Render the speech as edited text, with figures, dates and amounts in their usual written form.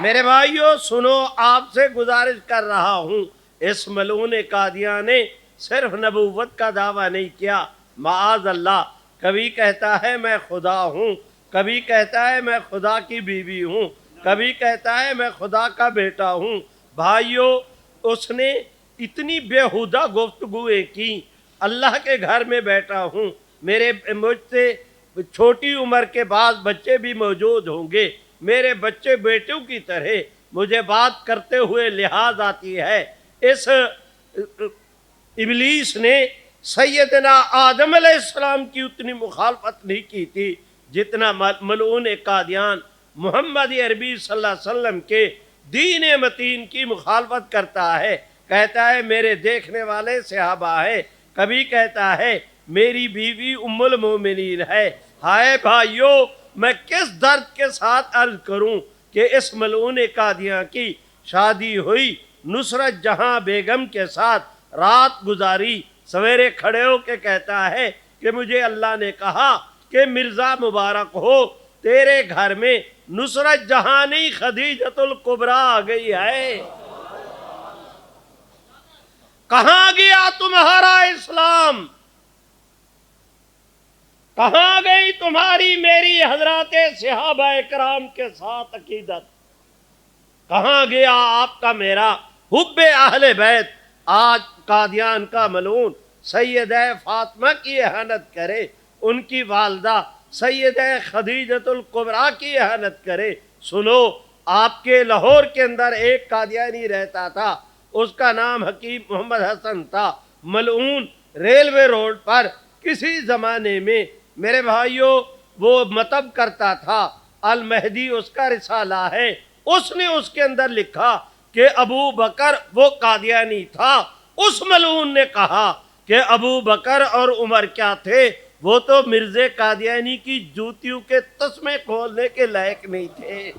میرے بھائیوں سنو، آپ سے گزارش کر رہا ہوں، اس ملعون قادیان نے صرف نبوت کا دعویٰ نہیں کیا، معاذ اللہ، کبھی کہتا ہے میں خدا ہوں، کبھی کہتا ہے میں خدا کی بیوی ہوں، کبھی کہتا ہے میں خدا کا بیٹا ہوں۔ بھائیوں، اس نے اتنی بےہودہ گفتگویں کی۔ اللہ کے گھر میں بیٹھا ہوں، مجھ سے چھوٹی عمر کے بعض بچے بھی موجود ہوں گے، میرے بچے بیٹوں کی طرح مجھے بات کرتے ہوئے لحاظ آتی ہے۔ اس ابلیس نے سیدنا آدم علیہ السلام کی اتنی مخالفت نہیں کی تھی جتنا ملعون قادیان محمد عربی صلی اللہ علیہ وسلم کے دین متین کی مخالفت کرتا ہے۔ کہتا ہے میرے دیکھنے والے صحابہ ہے، کبھی کہتا ہے میری بیوی ام المومنین ہے۔ ہائے بھائیوں، میں کس درد کے ساتھ عرض کروں کہ اس ملعون قادیاں کی شادی ہوئی، نصرت جہاں بیگم کے ساتھ رات گزاری، سویرے کھڑے ہو کے کہتا ہے کہ مجھے اللہ نے کہا کہ مرزا مبارک ہو، تیرے گھر میں نصرت جہانی خدیجۃ الکبریٰ آ گئی ہے۔ کہاں گیا تمہارا اسلام؟ کہاں گئی تمہاری میری حضرات صحابہ کرام کے ساتھ عقیدت؟ کہاں گیا آپ کا میرا حب اہل بیت؟ آج قادیان کا ملعون سیدہ فاطمہ کی اہانت کرے، ان کی والدہ سیدہ خدیجۃ الکبریٰ کی اہانت کرے۔ سنو، آپ کے لاہور کے اندر ایک قادیانی رہتا تھا، اس کا نام حکیم محمد حسن تھا، ملعون ریلوے روڈ پر کسی زمانے میں میرے بھائیوں وہ مطب کرتا تھا، المہدی اس کا رسالہ ہے، اس نے اس کے اندر لکھا کہ ابو بکر وہ قادیانی تھا۔ اس ملعون نے کہا کہ ابو بکر اور عمر کیا تھے، وہ تو مرزا قادیانی کی جوتیوں کے تسمے کھولنے کے لائق نہیں تھے۔